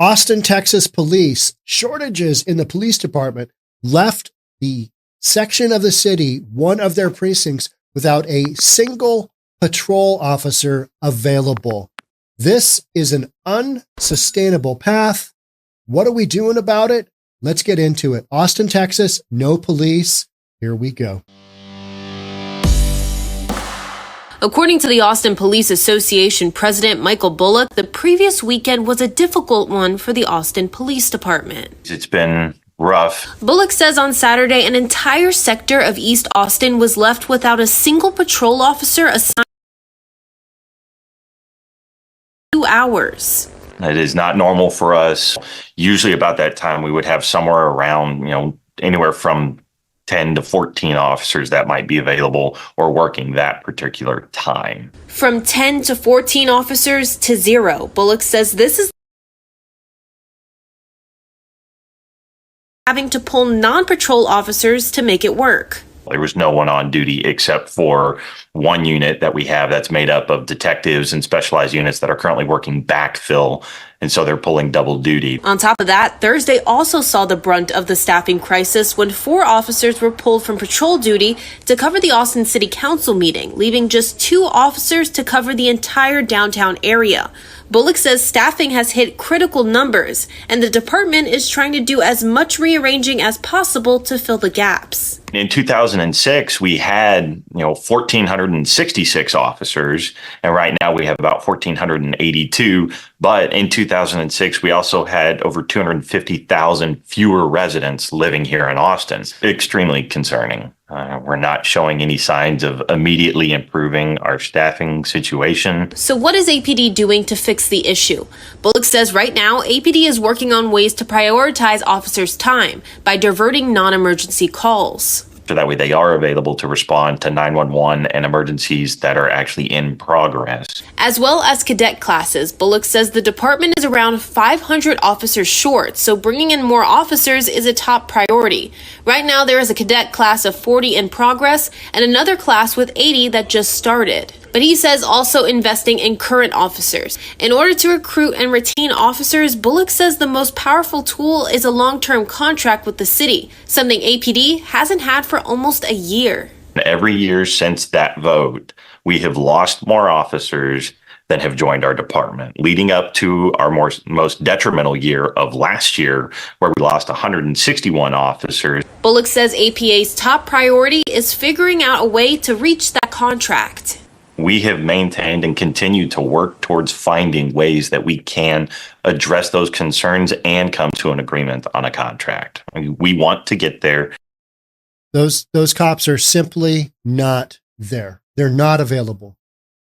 Austin, Texas police, shortages in the police department left the section of the city, one of their precincts, without a single patrol officer available. This is an unsustainable path. What are we doing about it? Let's get into it. Austin, Texas, no police. Here we go. According to the Austin Police Association President Michael Bullock, the previous weekend was a difficult one for the Austin Police Department. It's been rough. Bullock says on Saturday, an entire sector of East Austin was left without a single patrol officer assigned 2 hours. It is not normal for us. Usually about that time, we would have somewhere around, anywhere from 10 to 14 officers that might be available or working that particular time. From 10 to 14 officers to 0. Bullock says this is having to pull non-patrol officers to make it work. There was no one on duty except for one unit that we have that's made up of detectives and specialized units that are currently working backfill. And so they're pulling double duty. On top of that, Thursday also saw the brunt of the staffing crisis when 4 officers were pulled from patrol duty to cover the Austin City Council meeting, leaving just 2 officers to cover the entire downtown area. Bullock says staffing has hit critical numbers, and the department is trying to do as much rearranging as possible to fill the gaps. In 2006, we had, 1,466 officers, and right now we have about 1,482. But in 2006, we also had over 250,000 fewer residents living here in Austin. Extremely concerning. We're not showing any signs of immediately improving our staffing situation. So what is APD doing to fix the issue? Bullock says right now, APD is working on ways to prioritize officers' time by diverting non-emergency calls. So that way they are available to respond to 911 and emergencies that are actually in progress. As well as cadet classes, Bullock says the department is around 500 officers short, so bringing in more officers is a top priority. Right now, there is a cadet class of 40 in progress and another class with 80 that just started. But he says also investing in current officers. In order to recruit and retain officers, Bullock says the most powerful tool is a long-term contract with the city, something APD hasn't had for almost a year. Every year since that vote, we have lost more officers than have joined our department, leading up to our most detrimental year of last year, where we lost 161 officers. Bullock says APA's top priority is figuring out a way to reach that contract. We have maintained and continue to work towards finding ways that we can address those concerns and come to an agreement on a contract. We want to get there. Those cops are simply not there. They're not available.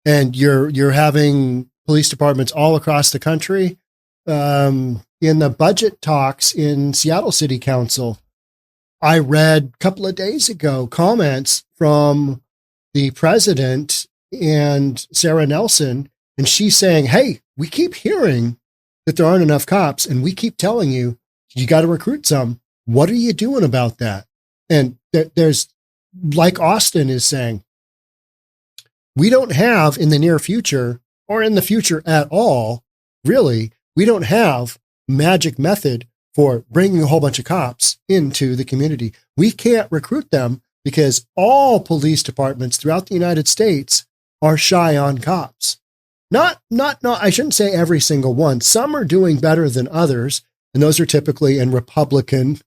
And you're having police departments all across the country. In the budget talks in Seattle City Council, I read a couple of days ago comments from the president and Sarah Nelson, and she's saying, hey, we keep hearing that there aren't enough cops, and we keep telling you, you got to recruit some. What are you doing about that? And there's, like Austin is saying, we don't have in the near future, or in the future at all, really, we don't have magic method for bringing a whole bunch of cops into the community. We can't recruit them because all police departments throughout the United States are shy on cops. Not, I shouldn't say every single one. Some are doing better than others, and those are typically in Republican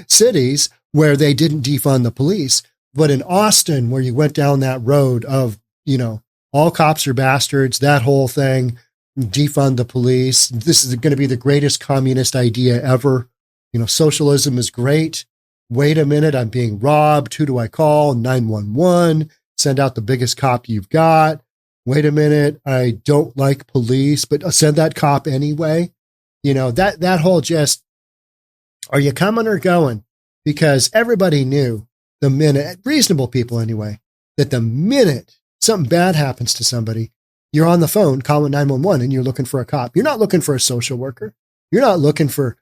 cities where they didn't defund the police. But in Austin, where you went down that road of, all cops are bastards, that whole thing, defund the police. This is going to be the greatest communist idea ever. Socialism is great. Wait a minute, I'm being robbed. Who do I call? 911. Send out the biggest cop you've got. Wait a minute, I don't like police, but send that cop anyway. That whole just, are you coming or going? Because everybody knew the minute, reasonable people anyway, that the minute something bad happens to somebody, you're on the phone calling 911 and you're looking for a cop. You're not looking for a social worker. You're not looking for,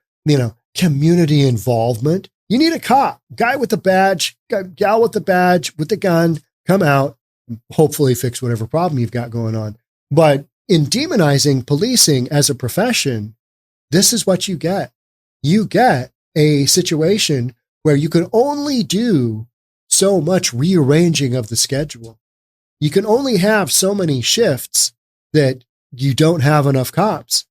community involvement. You need a cop, guy with the badge, gal with the badge, with the gun, come out, hopefully fix whatever problem you've got going on. But in demonizing policing as a profession, this is what you get. You get a situation where you can only do so much rearranging of the schedule. You can only have so many shifts that you don't have enough cops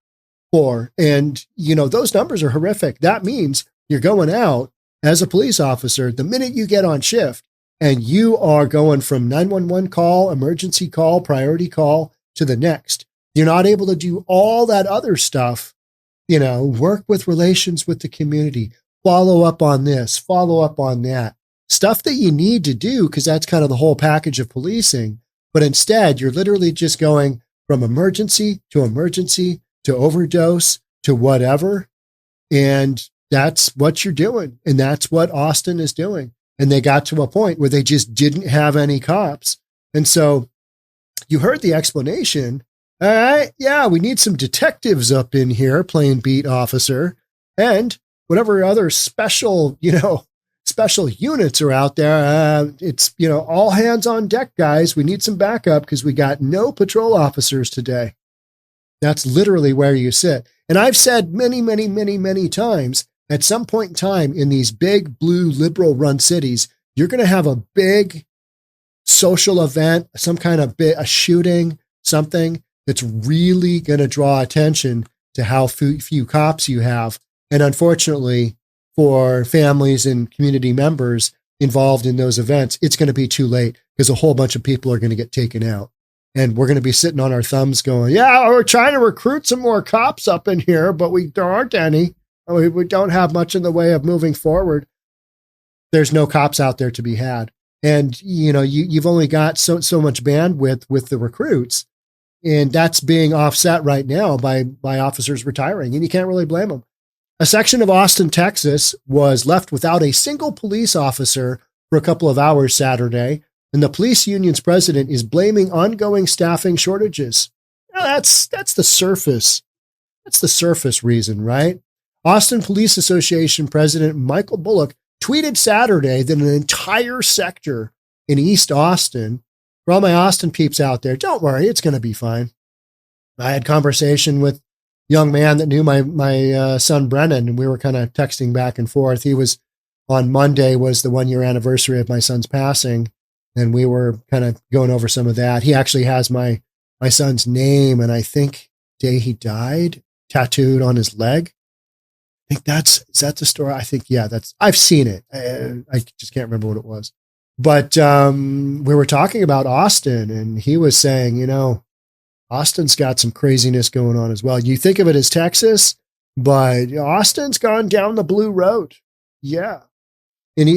for. And, those numbers are horrific. That means you're going out as a police officer the minute you get on shift, and you are going from 911 call, emergency call, priority call to the next. You're not able to do all that other stuff, work with relations with the community, follow up on this, follow up on that. Stuff that you need to do because that's kind of the whole package of policing. But instead, you're literally just going from emergency to overdose to whatever. And that's what you're doing. And that's what Austin is doing. And they got to a point where they just didn't have any cops. And so you heard the explanation. All right, yeah, we need some detectives up in here playing beat officer and whatever other special units are out there. It's, all hands on deck, guys. We need some backup because we got no patrol officers today. That's literally where you sit. And I've said many, many, many, many times, at some point in time in these big blue liberal run cities, you're going to have a big social event, some kind of a shooting, something that's really going to draw attention to how few cops you have. And unfortunately, for families and community members involved in those events, it's going to be too late because a whole bunch of people are going to get taken out. And we're going to be sitting on our thumbs going, yeah, we're trying to recruit some more cops up in here, but there aren't any. We don't have much in the way of moving forward. There's no cops out there to be had. And, you've only got so much bandwidth with the recruits. And that's being offset right now by officers retiring. And you can't really blame them. A section of Austin, Texas was left without a single police officer for a couple of hours Saturday. And the police union's president is blaming ongoing staffing shortages. That's the surface. That's the surface reason, right? Austin Police Association President Michael Bullock tweeted Saturday that an entire sector in East Austin, for all my Austin peeps out there, don't worry, it's going to be fine. I had conversation with a young man that knew my son Brennan, and we were kind of texting back and forth. He was on Monday was the 1 year anniversary of my son's passing, and we were kind of going over some of that. He actually has my son's name, and I think day he died tattooed on his leg. I think is that the story? I think, yeah, I've seen it. I just can't remember what it was. But we were talking about Austin, and he was saying, Austin's got some craziness going on as well. You think of it as Texas, but Austin's gone down the blue road. Yeah.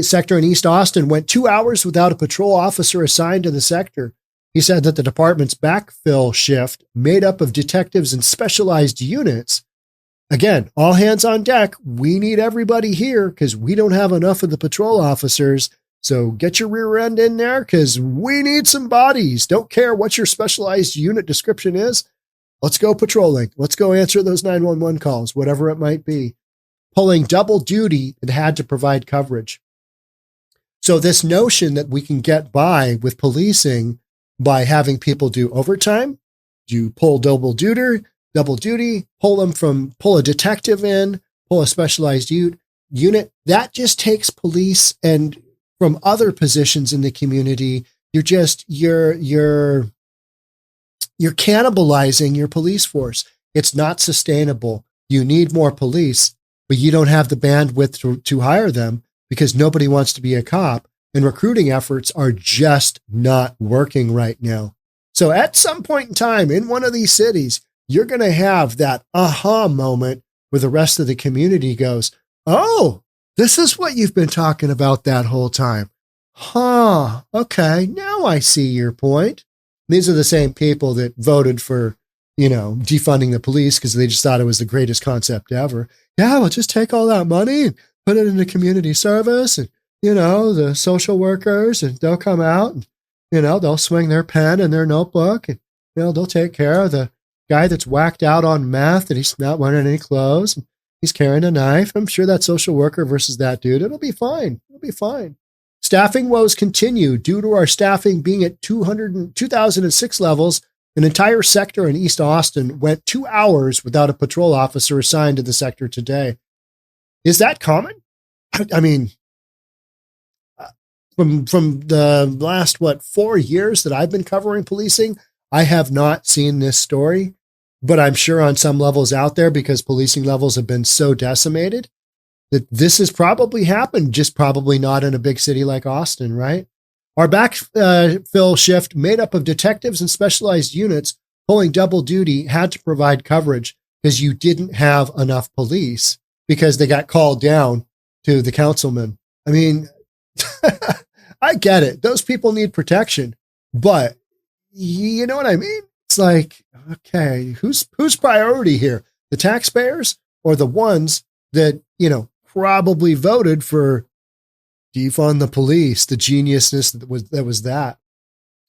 Sector in East Austin went 2 hours without a patrol officer assigned to the sector. He said that the department's backfill shift, made up of detectives and specialized units, again, all hands on deck. We need everybody here because we don't have enough of the patrol officers. So get your rear end in there because we need some bodies. Don't care what your specialized unit description is. Let's go patrolling. Let's go answer those 911 calls, whatever it might be. Pulling double duty and had to provide coverage. So this notion that we can get by with policing by having people do overtime, you pull double duty, pull a detective in, pull a specialized unit, that just takes police and from other positions in the community, you're cannibalizing your police force. It's not sustainable. You need more police, but you don't have the bandwidth to hire them because nobody wants to be a cop, and recruiting efforts are just not working right now. So at some point in time in one of these cities, you're going to have that aha moment where the rest of the community goes, oh, this is what you've been talking about that whole time. Huh. Okay. Now I see your point. These are the same people that voted for, defunding the police because they just thought it was the greatest concept ever. Yeah, we'll just take all that money and put it into community service and, the social workers, and they'll come out and, they'll swing their pen and their notebook and, they'll take care of the guy that's whacked out on meth and he's not wearing any clothes. And he's carrying a knife. I'm sure that social worker versus that dude, it'll be fine. It'll be fine. Staffing woes continue due to our staffing being at 2006 levels An entire sector in East Austin went 2 hours without a patrol officer assigned to the sector today. Is that common? I mean, from the last, 4 years that I've been covering policing, I have not seen this story, but I'm sure on some levels out there, because policing levels have been so decimated, that this has probably happened, just probably not in a big city like Austin, right? Our backfill shift, made up of detectives and specialized units pulling double duty, had to provide coverage because you didn't have enough police because they got called down to the councilman. I mean, I get it. Those people need protection, but you know what I mean? It's like, okay, who's priority here? The taxpayers or the ones that, probably voted for defund the police, the geniusness that was that.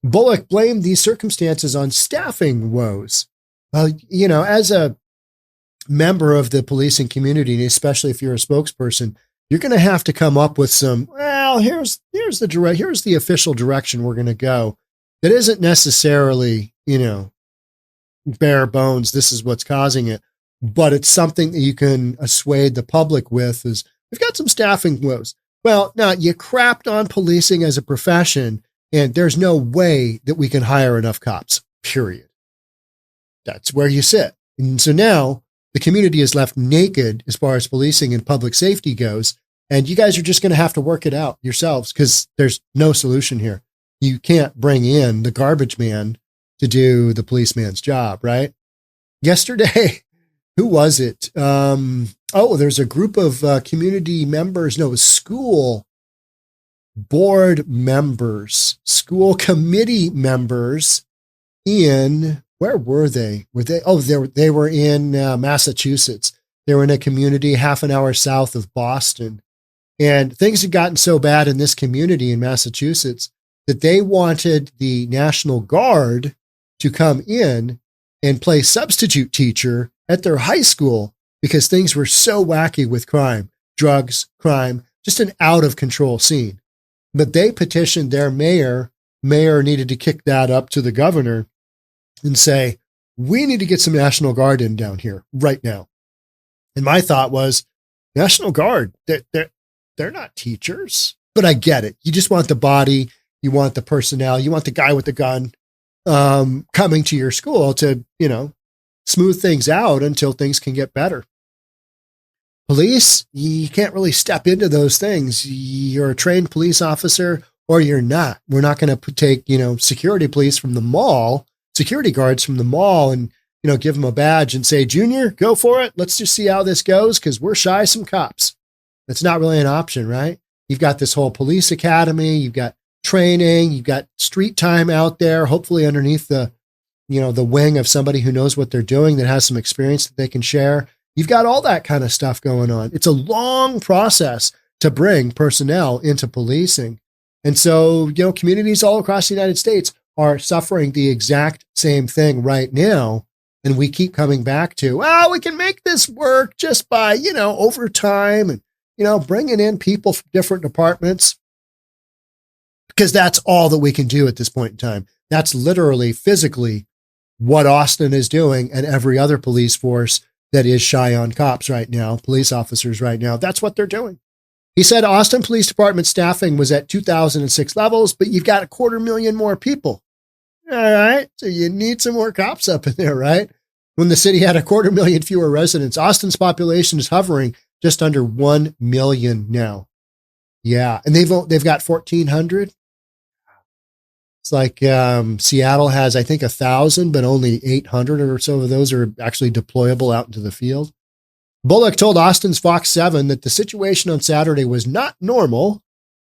Bullock blamed these circumstances on staffing woes. Well, as a member of the policing community, and especially if you're a spokesperson, you're going to have to come up with some, here's the official direction we're going to go. That isn't necessarily, bare bones. This is what's causing it, but it's something that you can assuade the public with. Is we've got some staffing woes. Well, now you crapped on policing as a profession, and there's no way that we can hire enough cops, period. That's where you sit. And so now the community is left naked as far as policing and public safety goes. And you guys are just going to have to work it out yourselves because there's no solution here. You can't bring in the garbage man to do the policeman's job, right? Yesterday, who was it? There's a group of community members. No, it was school board members, school committee members in, where were they? They were in Massachusetts. They were in a community half an hour south of Boston. And things had gotten so bad in this community in Massachusetts that they wanted the National Guard to come in and play substitute teacher at their high school because things were so wacky with crime, drugs, crime, just an out of control scene. But they petitioned their mayor. Mayor needed to kick that up to the governor and say, we need to get some National Guard in down here right now. And my thought was, National Guard, they're not teachers, but I get it. You just want the body, you want the personnel, you want the guy with the gun coming to your school to, smooth things out until things can get better. Police, you can't really step into those things. You're a trained police officer or you're not. We're not going to take, security police from the mall, security guards from the mall and, give them a badge and say, Junior, go for it. Let's just see how this goes because we're shy some cops. That's not really an option, right? You've got this whole police academy. You've got training. You've got street time out there, hopefully underneath the wing of somebody who knows what they're doing, that has some experience that they can share. You've got all that kind of stuff going on. It's a long process to bring personnel into policing. And so, communities all across the United States are suffering the exact same thing right now. And we keep coming back to, we can make this work just by, overtime and, bringing in people from different departments. Because that's all that we can do at this point in time. That's literally physically what Austin is doing and every other police force that is shy on cops right now, police officers right now. That's what they're doing. He said Austin Police Department staffing was at 2006 levels, but you've got 250,000 more people. All right. So you need some more cops up in there, right? When the city had 250,000 fewer residents, Austin's population is hovering just under 1 million now. Yeah. And they've got 1,400. It's like Seattle has, I think, 1,000, but only 800 or so of those are actually deployable out into the field. Bullock told Austin's Fox 7 that the situation on Saturday was not normal.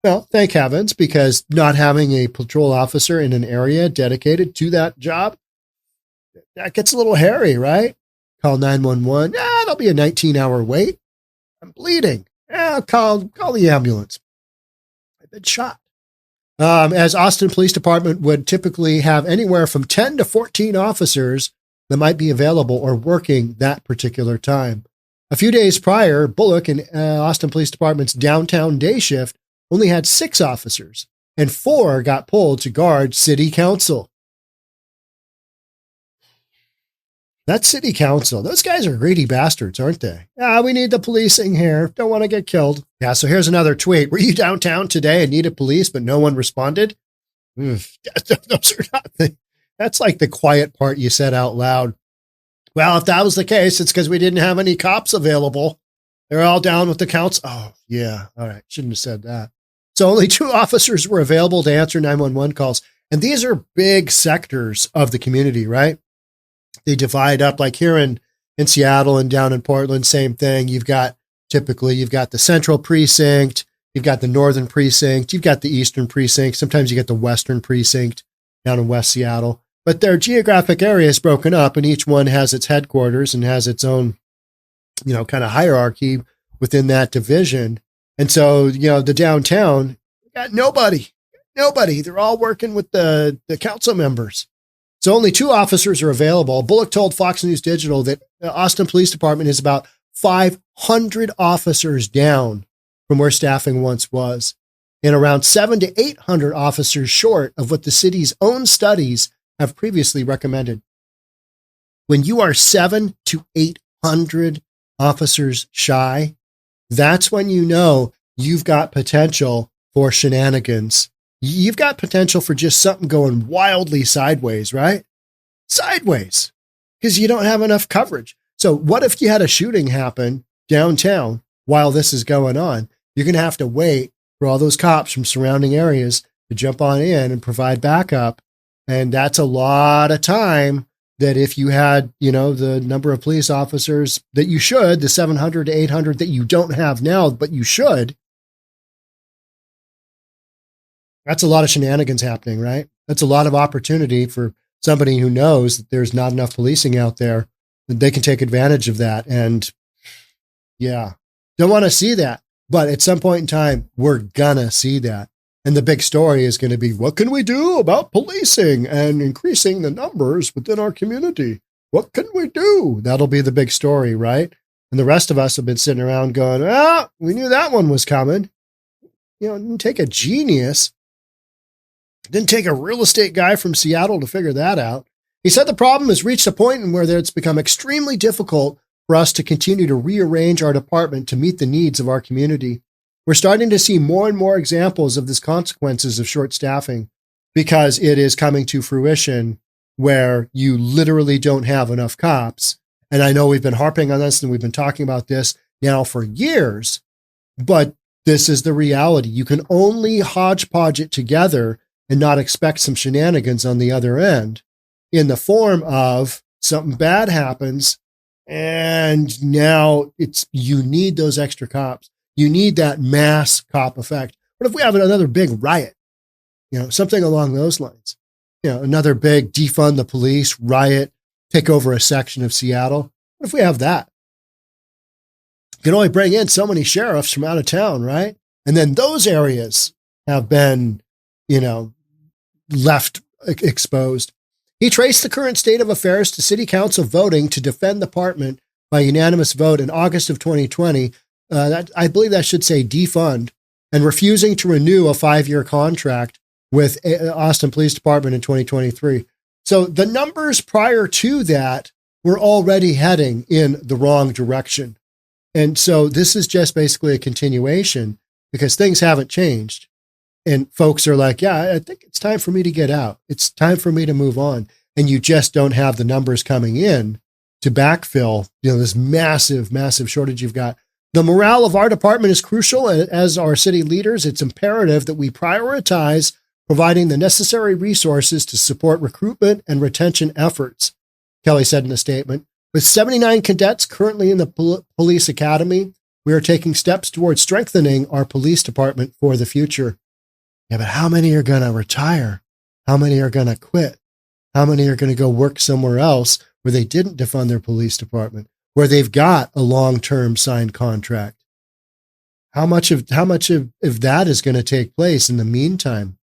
Well, thank heavens, because not having a patrol officer in an area dedicated to that job, that gets a little hairy, right? Call 911. There'll be a 19-hour wait. I'm bleeding. Call the ambulance. I've been shot. As Austin Police Department would typically have anywhere from 10 to 14 officers that might be available or working that particular time. A few days prior, Bullock and Austin Police Department's downtown day shift only had 6 officers, and 4 got pulled to guard city council. That city council, those guys are greedy bastards, aren't they? We need the policing here. Don't want to get killed. Yeah, so here's another tweet. Were you downtown today and needed police, but no one responded? Those are not that's like the quiet part you said out loud. Well, if that was the case, it's because we didn't have any cops available. They're all down with the council. Oh, yeah. All right. Shouldn't have said that. So only 2 officers were available to answer 911 calls. And these are big sectors of the community, right? They divide up like here in Seattle and down in Portland, same thing. You've got the central precinct, you've got the northern precinct, you've got the eastern precinct. Sometimes you get the western precinct down in West Seattle, but their geographic area is broken up and each one has its headquarters and has its own, kind of hierarchy within that division. And so, the downtown got nobody. They're all working with the council members. So only 2 officers are available. Bullock told Fox News Digital that the Austin Police Department is about 500 officers down from where staffing once was, and around 700 to 800 officers short of what the city's own studies have previously recommended. When you are 700 to 800 officers shy, that's when you know you've got potential for shenanigans. You've got potential for just something going wildly sideways, right? Sideways, because you don't have enough coverage. So what if you had a shooting happen downtown while this is going on? You're going to have to wait for all those cops from surrounding areas to jump on in and provide backup. And that's a lot of time that if you had, the number of police officers that you should, the 700 to 800 that you don't have now, but you should, that's a lot of shenanigans happening, right? That's a lot of opportunity for somebody who knows that there's not enough policing out there, that they can take advantage of that. And yeah, don't want to see that. But at some point in time, we're gonna see that. And the big story is going to be, what can we do about policing and increasing the numbers within our community? What can we do? That'll be the big story, right? And the rest of us have been sitting around going, we knew that one was coming. It didn't take a genius. It didn't take a real estate guy from Seattle to figure that out. He said the problem has reached a point where it's become extremely difficult for us to continue to rearrange our department to meet the needs of our community. We're starting to see more and more examples of these consequences of short staffing because it is coming to fruition where you literally don't have enough cops. And I know we've been harping on this and we've been talking about this now for years, but this is the reality. You can only hodgepodge it together and not expect some shenanigans on the other end in the form of something bad happens. And now you need those extra cops. You need that mass cop effect. What if we have another big riot? Something along those lines. Another big defund the police riot, take over a section of Seattle. What if we have that? You can only bring in so many sheriffs from out of town, right? And then those areas have been, left exposed. He traced the current state of affairs to city council voting to defend the department by unanimous vote in August of 2020. I believe that should say defund, and refusing to renew a 5-year contract with Austin Police Department in 2023. So the numbers prior to that were already heading in the wrong direction. And so this is just basically a continuation because things haven't changed. And folks are like, yeah, I think it's time for me to get out. It's time for me to move on. And you just don't have the numbers coming in to backfill, this massive, massive shortage you've got. The morale of our department is crucial. As our city leaders, it's imperative that we prioritize providing the necessary resources to support recruitment and retention efforts, Kelly said in a statement. With 79 cadets currently in the police academy, we are taking steps towards strengthening our police department for the future. Yeah, but how many are going to retire? How many are going to quit? How many are going to go work somewhere else where they didn't defund their police department, where they've got a long-term signed contract? How much of that is going to take place in the meantime?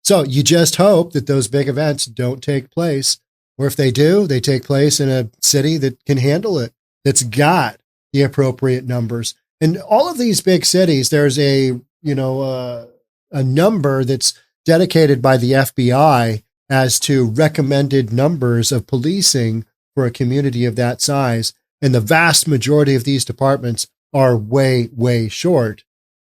So you just hope that those big events don't take place, or if they do, they take place in a city that can handle it, that's got the appropriate numbers. And all of these big cities, there's a number that's dedicated by the FBI as to recommended numbers of policing for a community of that size. And the vast majority of these departments are way, way short.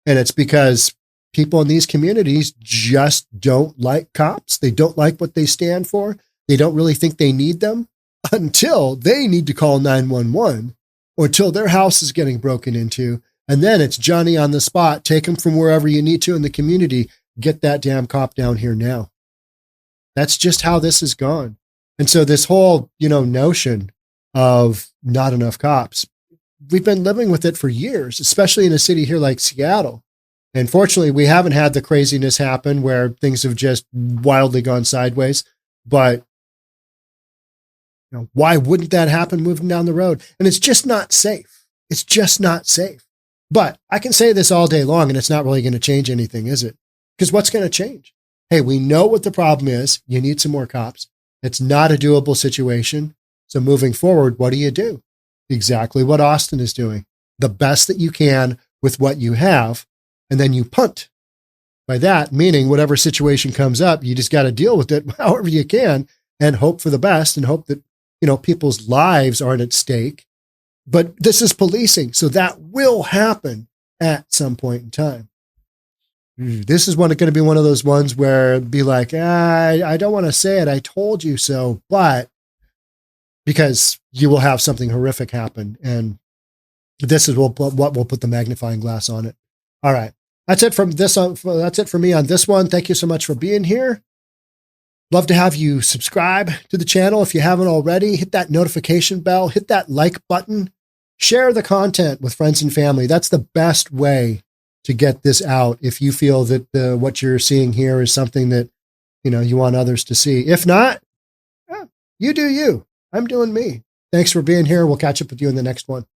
And it's because people in these communities just don't like cops. They don't like what they stand for. They don't really think they need them until they need to call 911 or until their house is getting broken into. And then it's Johnny on the spot. Take them from wherever you need to in the community. Get that damn cop down here now. That's just how this has gone. And so this whole, notion of not enough cops, we've been living with it for years, especially in a city here like Seattle. And fortunately, we haven't had the craziness happen where things have just wildly gone sideways. But why wouldn't that happen moving down the road? And it's just not safe. It's just not safe. But I can say this all day long, and it's not really going to change anything, is it? Because what's going to change? Hey, we know what the problem is. You need some more cops. It's not a doable situation. So moving forward, what do? Exactly what Austin is doing. The best that you can with what you have, and then you punt. By that, meaning whatever situation comes up, you just got to deal with it however you can and hope for the best and hope that, people's lives aren't at stake. But this is policing, so that will happen at some point in time. This is going to be one of those ones where it'd be like, I don't want to say it. I told you so, but because you will have something horrific happen. And this is what will put the magnifying glass on it. All right. That's it that's it for me on this one. Thank you so much for being here. Love to have you subscribe to the channel. If you haven't already, hit that notification bell, hit that like button, share the content with friends and family. That's the best way to get this out. If you feel that what you're seeing here is something that, you want others to see. If not, you do you. I'm doing me. Thanks for being here. We'll catch up with you in the next one.